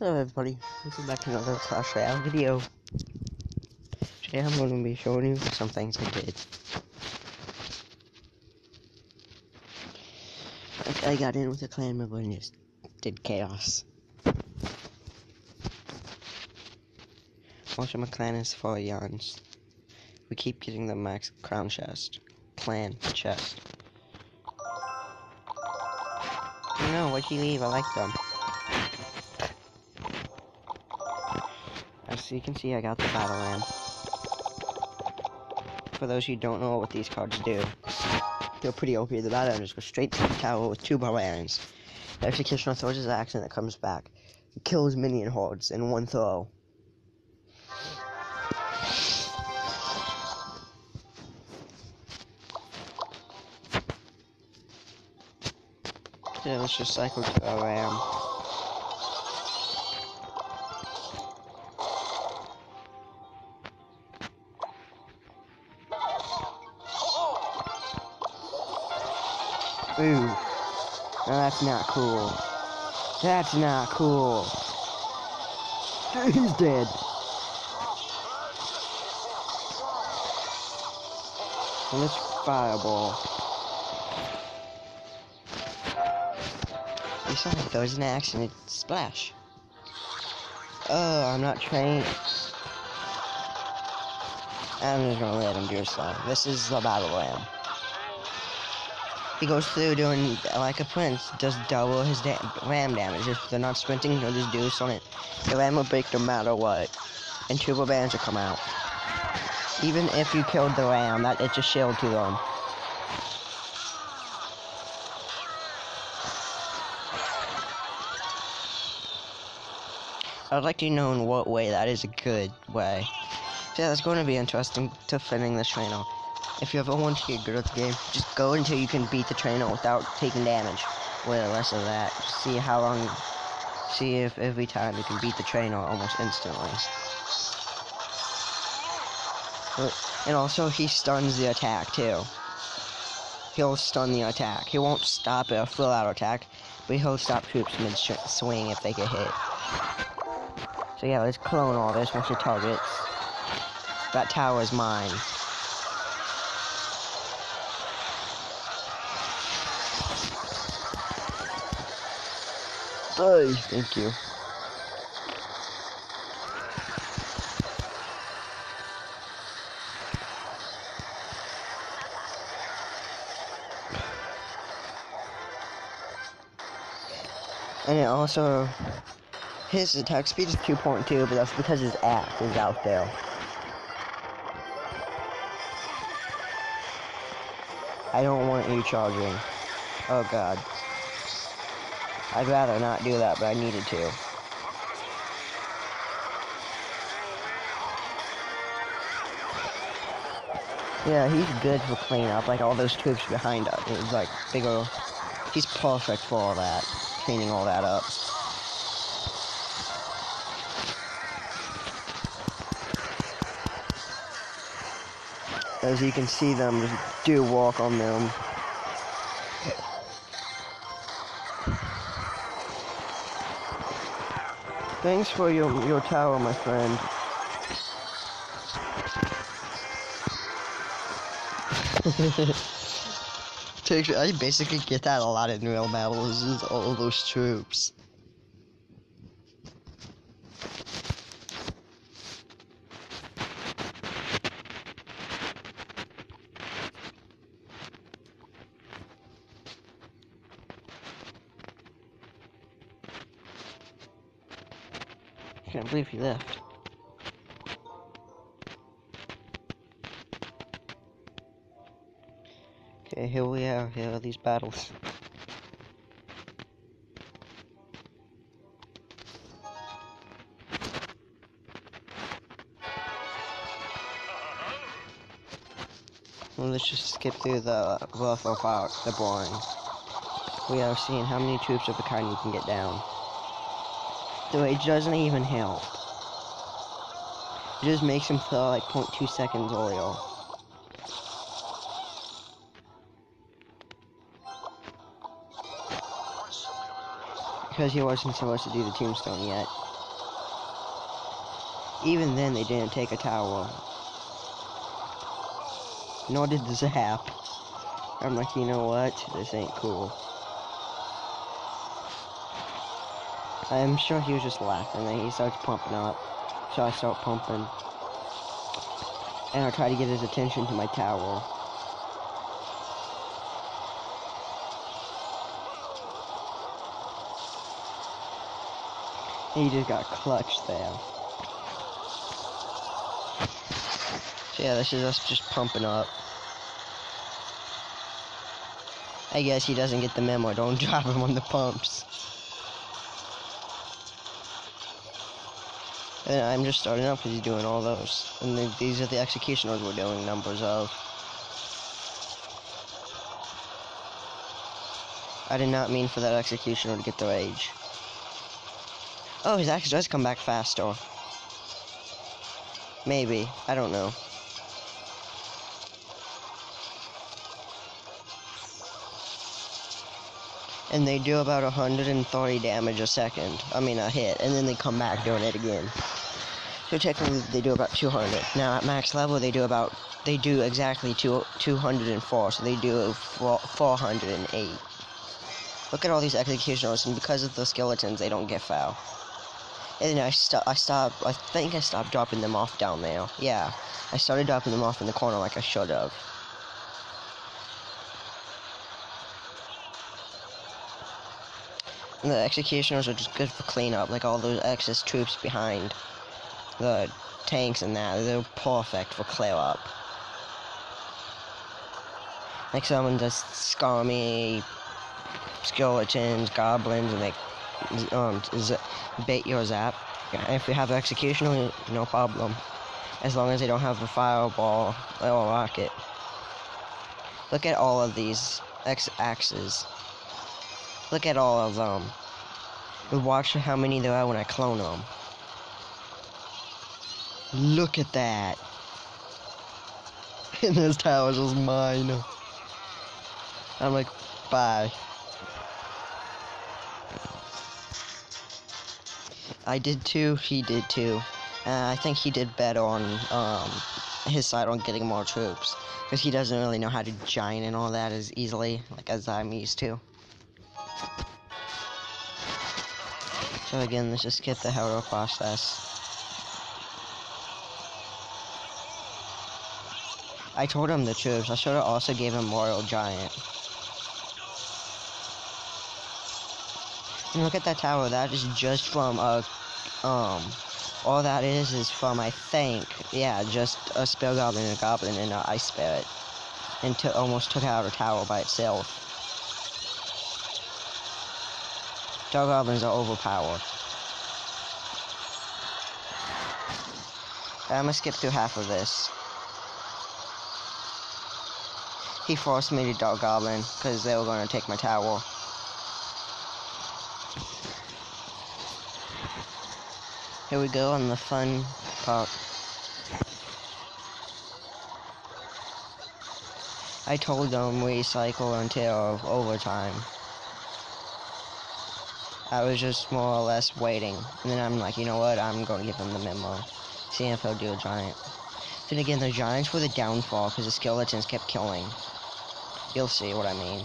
Hello everybody, welcome back to another Clash Royale video. Today I'm going to be showing you some things I did. Like I got in with a clan member and just did chaos. Most of my clan is 4 yarns. We keep getting the max crown chest. Clan chest. No, why'd you leave? I like them. As you can see, I got the battle ram. For those who don't know what these cards do, they're pretty OP. The battle ram just goes straight to the tower with 2 barbarians. The executioner throws his axe and it comes back. He kills minion hordes in 1 throw. Yeah, let's just cycle to a ram. Ooh. No, that's not cool. That's not cool. He's dead. And this fireball. You saw it, there was an axe and it splash. Oh, I'm not trained. I'm just gonna let him do his thing. This is the battle ram. He goes through doing like a prince, does double his ram damage. If they're not sprinting, he'll just do this on it. The ram will break no matter what. And 2 barbarians will come out. Even if you killed the ram, it's a shield to them. I'd like to know in what way that is a good way. So yeah, that's going to be interesting to finish this trainer. If you ever want to get good at the game, just go until you can beat the trainer without taking damage. With the rest of that, see how long, see if every time you can beat the trainer almost instantly. And also, he stuns the attack too. He'll stun the attack. He won't stop a full-out attack, but he'll stop troops mid-swing if they get hit. So yeah, let's clone all this once it targets. That tower is mine. Oh, thank you. And it also, his attack speed is 2.2, but that's because his axe is out there. I don't want you charging. Oh god. I'd rather not do that, but I needed to. Yeah, he's good for cleanup, like all those troops behind us. It's like bigger. He's perfect for all that, cleaning all that up. As you can see them just do walk on them. Thanks for your tower, my friend. I basically get that a lot in real battles, is all of those troops. I can't believe he left. Okay, here we are. Here are these battles. Well, let's just skip through the rougher part, the boring. We are seeing how many troops of a kind you can get down. The rage doesn't even help. It just makes him throw like 0.2 seconds earlier. Because he wasn't supposed to do the tombstone yet. Even then, they didn't take a tower. Nor did the zap. I'm like, you know what? This ain't cool. I'm sure he was just laughing, and he starts pumping up. So I start pumping. And I try to get his attention to my tower. And he just got clutched there. So yeah, this is us just pumping up. I guess he doesn't get the memo. Don't drop him on the pumps. And I'm just starting up because he's doing all those. And these are the executioners we're doing numbers of. I did not mean for that executioner to get the rage. Oh, his axe does come back faster. Maybe. I don't know. And they do about 130 damage a second. I mean, a hit. And then they come back doing it again. So technically, they do about 200. Now, at max level, they do exactly 204. So they do 408. Look at all these executioners, and because of the skeletons, they don't get foul. And then I think I stopped dropping them off down there. Yeah, I started dropping them off in the corner like I should have. And the executioners are just good for cleanup, like all those excess troops behind the tanks and that. They're perfect for clear up. Like someone just scummy skeletons, goblins, and they bait your zap. Yeah, if you have executioner, no problem. As long as they don't have a fireball or a rocket. Look at all of these axes. Look at all of them. And watch how many there are when I clone them. Look at that. And this tower's just mine. I'm like, bye. I did too, he did too. I think he did better on his side on getting more troops. Because he doesn't really know how to giant and all that as easily, like as I'm used to. So again, let's just skip the hero process. I told him the troops. I should have also gave him Royal Giant. And look at that tower. That is just from all that is from, I think, yeah, just a Spell Goblin and a Goblin and an Ice Spirit. And almost took out a tower by itself. Spell Goblins are overpowered. I'm gonna skip through half of this. He forced me to Dog Goblin, because they were going to take my tower. Here we go on the fun part. I told them we cycle until overtime. I was just more or less waiting. And then I'm like, you know what, I'm going to give them the memo. See if he'll do a giant. Then again, the giants were the downfall, because the skeletons kept killing. You'll see what I mean.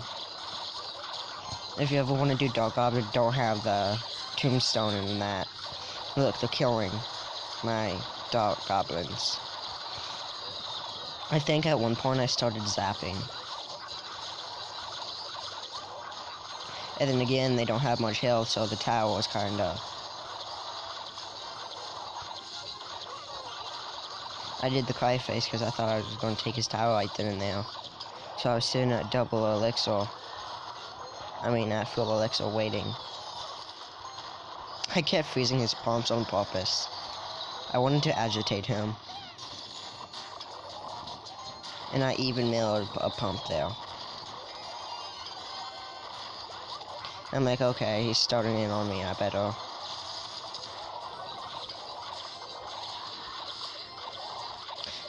If you ever want to do Dog Goblin, don't have the tombstone in that. Look, they're killing my Dog Goblins. I think at one point I started zapping. And then again, they don't have much health, so the tower was kinda... I did the cry face because I thought I was going to take his tower right then and there. So I was sitting at double elixir. I mean, at full elixir waiting. I kept freezing his palms on purpose. I wanted to agitate him. And I even milled a pump there. I'm like, okay, he's starting in on me, I better.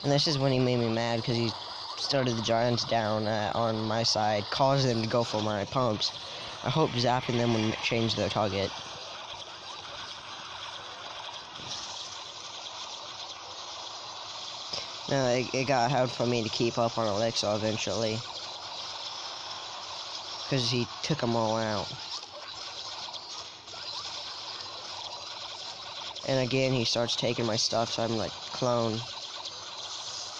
And this is when he made me mad, because he started the giants down on my side, caused them to go for my pumps. I hope zapping them would change their target. No, it got hard for me to keep up on Elixir eventually. Because he took them all out. And again, he starts taking my stuff, so I'm like, clone.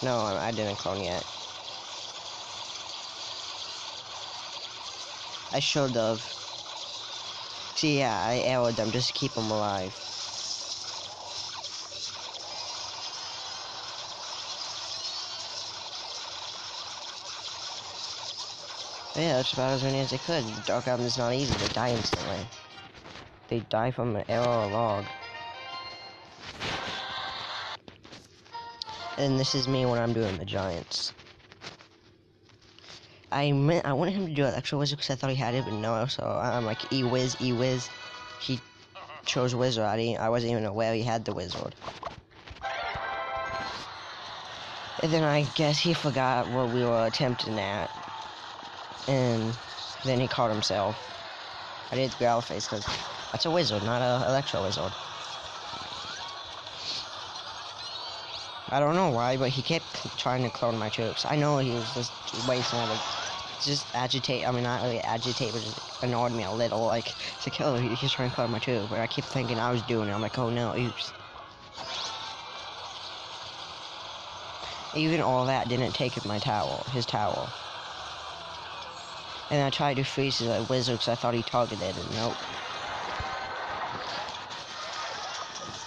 No, I didn't clone yet. I should have. See, yeah, I arrowed them just to keep them alive. But yeah, that's about as many as I could. Dark Album is not easy, they die instantly. They die from an arrow or log. And this is me when I'm doing the giants. I wanted him to do an extra wizard because I thought he had it, but no, so I'm like, E-Wiz. He chose wizard. I wasn't even aware he had the wizard. And then I guess he forgot what we were attempting at. And then he caught himself. I did the growl face because that's a wizard, not a electro wizard. I don't know why, but he kept trying to clone my troops. I know he was just wasting it, like, just agitate. I mean, not really agitate, but just annoyed me a little. Like, it's like, oh, he's trying to clone my troop. But I keep thinking I was doing it. I'm like, oh no, oops. Even all that didn't take his tower. And I tried to freeze his wizard because I thought he targeted it. Nope.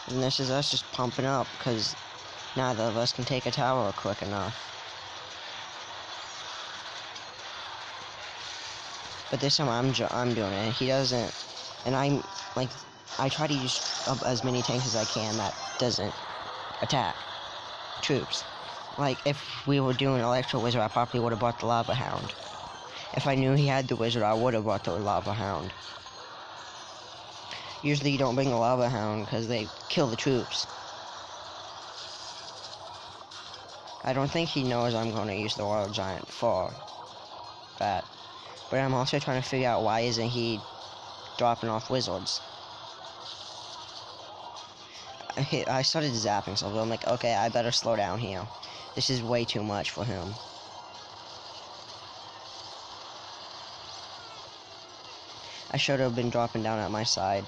And this is us just pumping up because neither of us can take a tower quick enough. But this time I'm doing it. He doesn't, and I try to use as many tanks as I can that doesn't attack troops. Like if we were doing Electro Wizard, I probably would have bought the Lava Hound. If I knew he had the wizard, I would have bought the Lava Hound. Usually you don't bring the Lava Hound because they kill the troops. I don't think he knows I'm going to use the Royal Giant for that. But I'm also trying to figure out why isn't he dropping off wizards. I started zapping something. I'm like, okay, I better slow down here. This is way too much for him. I should have been dropping down at my side.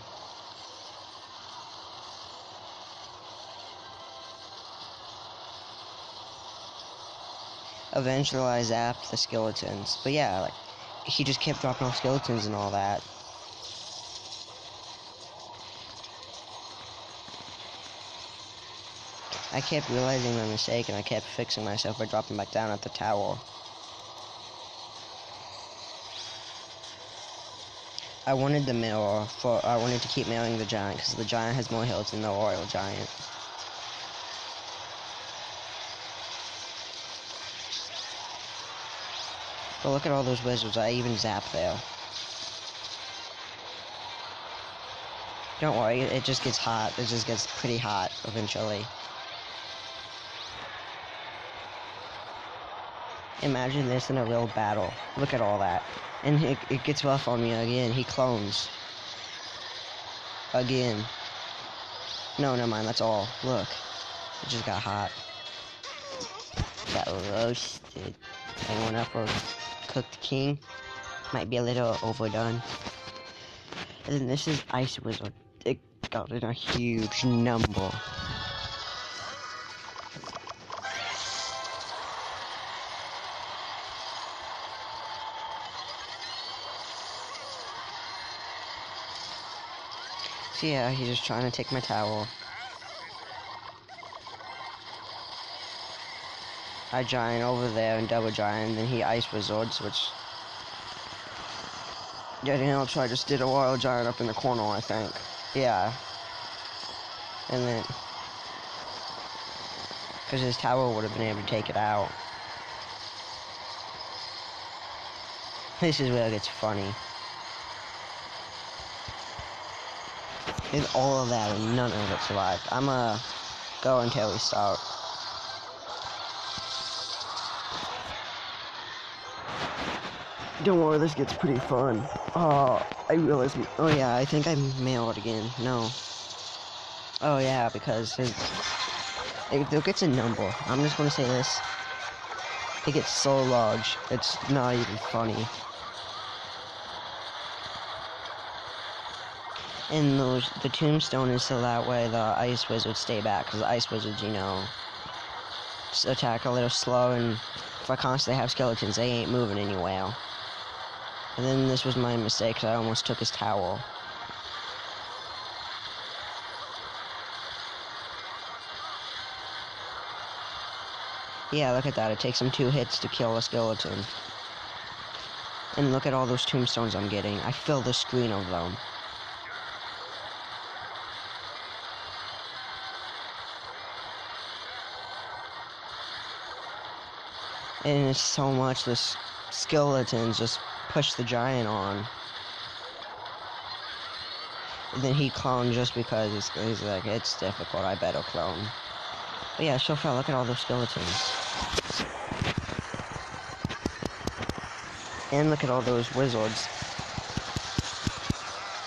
Eventually I zapped the skeletons. But yeah, like, he just kept dropping off skeletons and all that. I kept realizing my mistake and I kept fixing myself by dropping back down at the tower. I wanted the mirror I wanted to keep mirroring the giant because the giant has more health than the royal giant. But look at all those wizards, I even zapped there. Don't worry, it just gets hot. It just gets pretty hot eventually. Imagine this in a real battle. Look at all that. And it gets rough on me again. He clones. Again. No, never mind, that's all. Look. It just got hot. Got roasted. Anyone up for cooked king? Might be a little overdone. And then this is Ice Wizard. It got in a huge number. So yeah, he's just trying to take my tower. I giant over there and double giant, and then he ice wizards, which getting out, so I just did a royal giant up in the corner, I think. Yeah. And then because his tower would have been able to take it out. This is where it gets funny. Did all of that and none of it survived. I'ma go until we start. Don't worry, this gets pretty fun. Oh, I realized. Oh yeah, I think I mailed again. No. Oh yeah, because his. It gets a number. I'm just gonna say this. It gets so large, it's not even funny. And the tombstone is so that way the ice wizards stay back, because the ice wizards, you know, attack a little slow, and if I constantly have skeletons, they ain't moving anywhere. And then this was my mistake, because I almost took his towel. Yeah, look at that. It takes him 2 hits to kill a skeleton. And look at all those tombstones I'm getting. I fill the screen of them. And it's so much the skeletons just push the giant on. And then he cloned just because he's like, it's difficult, I better clone. But yeah, so far, look at all those skeletons. And look at all those wizards.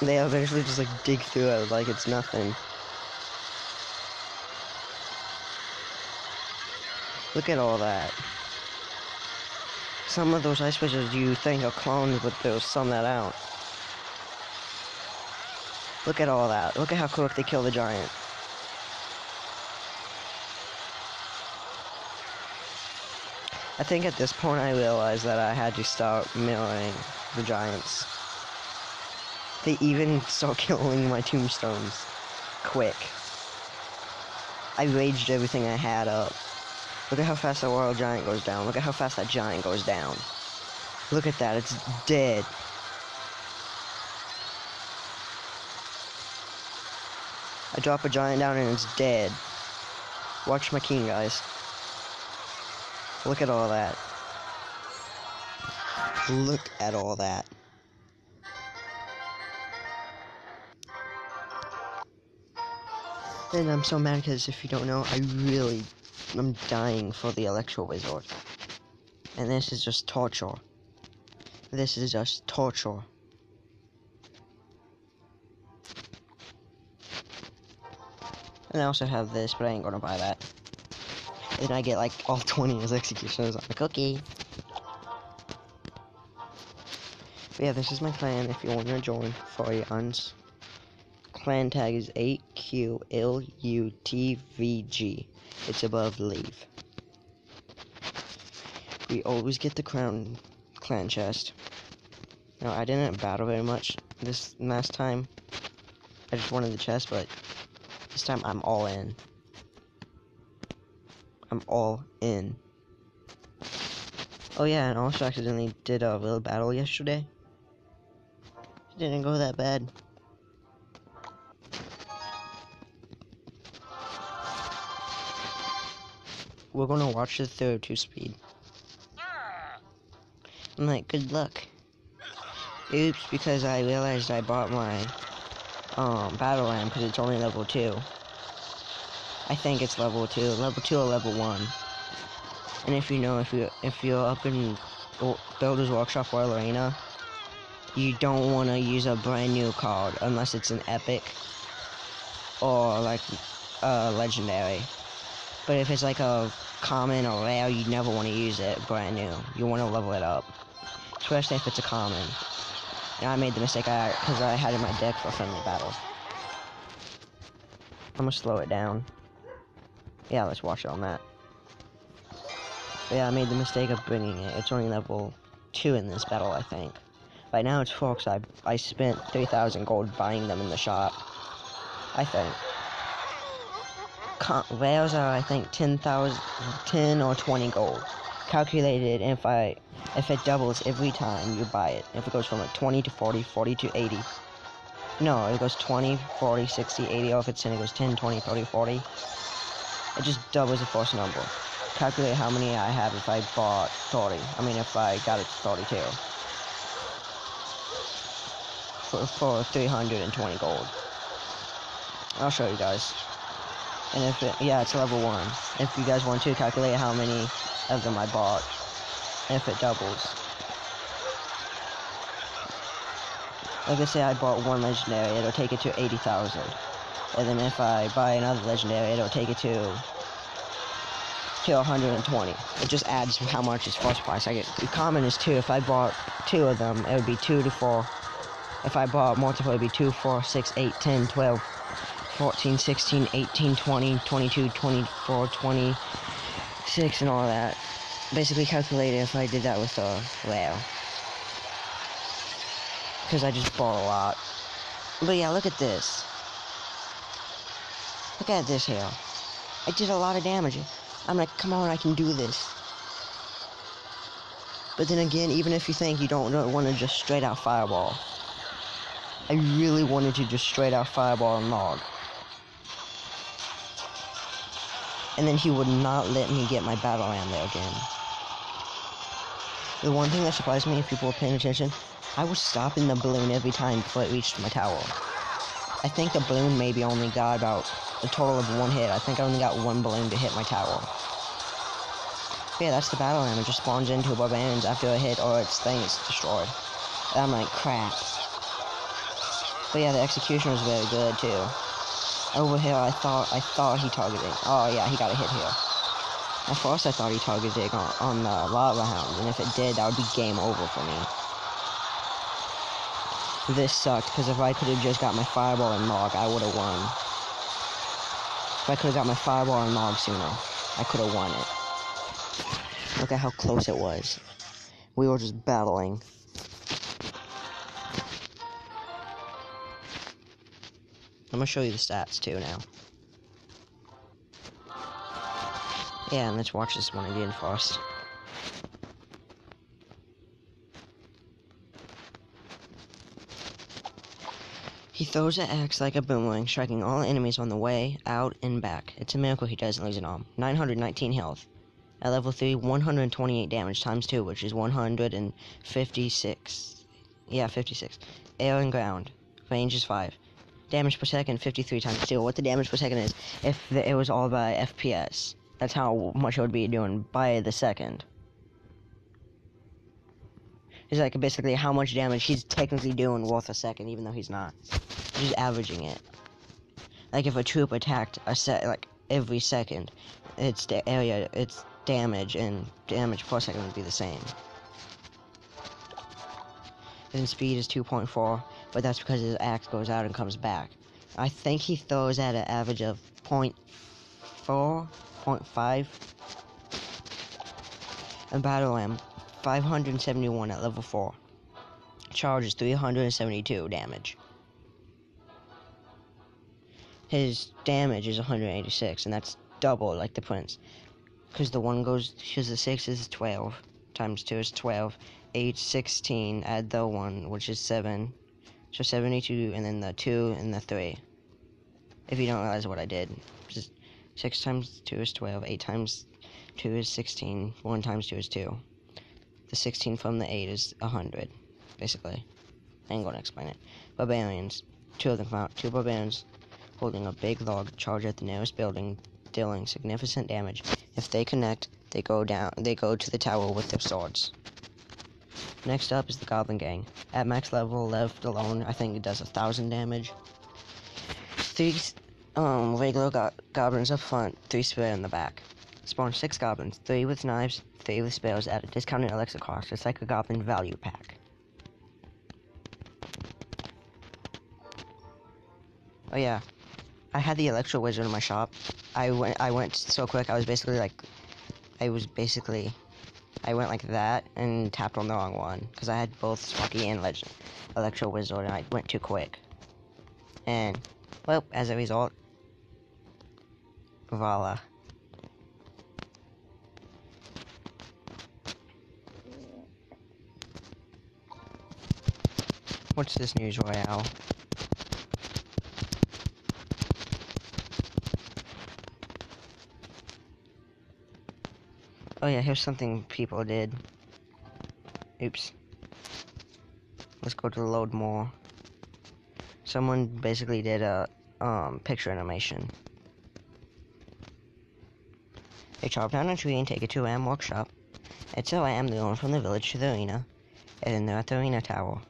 They eventually just like dig through it like it's nothing. Look at all that. Some of those ice wizards you think are clones, but there's some that out. Look at all that. Look at how quick they kill the giant. I think at this point I realized that I had to start mirroring the giants. They even start killing my tombstones. Quick. I raged everything I had up. Look at how fast that royal giant goes down. Look at how fast that giant goes down. Look at that, it's dead. I drop a giant down and it's dead. Watch my king, guys. Look at all that. Look at all that. And I'm so mad because if you don't know, I'm dying for the electro wizard. And this is just torture. This is just torture. And I also have this, but I ain't gonna buy that. And I get like all 20 as executioners on the cookie. But yeah, this is my clan if you want to join for yawns. Clan tag is 8QLUTVG. It's above leave. We always get the clan chest. Now, I didn't battle very much this last time. I just wanted the chest, but this time I'm all in. I'm all in. Oh yeah, and also accidentally did a little battle yesterday. It didn't go that bad. We're gonna watch the 32 speed. I'm like, good luck. Oops, because I realized I bought my battle lamp because it's only level 2. I think it's level 2 or level 1. And if you know, if you're up in Builder's Workshop Royal Arena, you don't want to use a brand new card unless it's an epic or like legendary. But if it's like a common or rare, you never want to use it brand new. You want to level it up, especially if it's a common. And I made the mistake because I had it in my deck for a friendly battle. I'm gonna slow it down. Yeah, let's watch it on that. But yeah, I made the mistake of bringing it. It's only level 2 in this battle, I think. Right now it's 4 because I spent 3,000 gold buying them in the shop. I think. Rares are, I think, 10 or 20 gold. Calculated, and if it doubles every time you buy it. If it goes from like 20 to 40, 40 to 80. No, it goes 20, 40, 60, 80, or if it's 10, it goes 10, 20, 30, 40. It just doubles the first number. Calculate how many I have if I bought 30. I mean, if I got it to 32. For 320 gold. I'll show you guys. And if it's level 1. If you guys want to calculate how many of them I bought, if it doubles. Like I say, I bought 1 legendary, it'll take it to 80,000. And then if I buy another legendary, it'll take it to to 120. It just adds how much is first price. I get common is 2. If I bought 2 of them, it would be 2 to 4. If I bought multiple, it would be 2, 4, 6, 8, 10, 12, 14, 16, 18, 20, 22, 24, 26, and all that. Basically calculated if I did that with royale. Because I just bought a lot. But yeah, look at this. Look at this here. I did a lot of damage. I'm like, come on, I can do this. But then again, even if you think you don't want to just straight out fireball, I really wanted to just straight out fireball and log. And then he would not let me get my battle ram there again. The one thing that surprised me, if people were paying attention, I was stopping the balloon every time before it reached my tower. I think the balloon maybe only got about a total of 1 hit. I think I only got 1 balloon to hit my tower. But yeah, that's the battle ram. It just spawns into barbarians after a hit or its thing is destroyed. And I'm like, crap. But yeah, the execution was very good too. Over here, I thought he targeted. Oh yeah, he got a hit here. At first, I thought he targeted on the lava hound, and if it did, that would be game over for me. This sucked, because if I could have just got my fireball and log, I would have won. If I could have got my fireball and log sooner, I could have won it. Look at how close it was. We were just battling. I'm gonna show you the stats too now. Yeah, and let's watch this one again first. He throws an axe like a boomerang, striking all enemies on the way, out, and back. It's a miracle he doesn't lose an arm. 919 health. At level 3, 128 damage times 2, which is 156. Yeah, 56. Air and ground. Range is 5. Damage per second, 53 times 2. What the damage per second is, if it was all by FPS. That's how much it would be doing by the second. It's like basically how much damage he's technically doing worth a second, even though he's not. Just averaging it. Like if a troop attacked every second, its damage and damage per second would be the same. And speed is 2.4, but that's because his axe goes out and comes back. I think he throws at an average of 0.4, 0.5. And battle ram, 571 at level 4. Charge is 372 damage. His damage is 186, and that's double like the prince. Because the one goes, because the 6 is 12, times 2 is 12, 8, 16, add the 1, which is 7. So 72, and then the 2 and the 3. If you don't realize what I did. 6 times 2 is 12, 8 times 2 is 16, 1 times 2 is 2. The 16 from the 8 is 100, basically. I ain't gonna explain it. Barbarians. 2 of them found. 2 barbarians holding a big log charge at the nearest building, dealing significant damage. If they connect, they go to the tower with their swords. Next up is the Goblin Gang. At max level, left alone, I think it does 1,000 damage. 3 regular goblins up front, 3 spear in the back. Spawn 6 goblins, 3 with knives, 3 with spears at a discounted elixir cost. It's like a goblin value pack. Oh yeah, I had the electro wizard in my shop. I went so quick. I went like that and tapped on the wrong one because I had both Sparky and electro wizard, and I went too quick. And well, as a result, voila. What's this news, Royale? Oh yeah, here's something people did. Oops. Let's go to load more. Someone basically did a picture animation. They chop down a tree and take it to a ram workshop. It's a ram, they own from the village to the arena, and they're at the arena tower.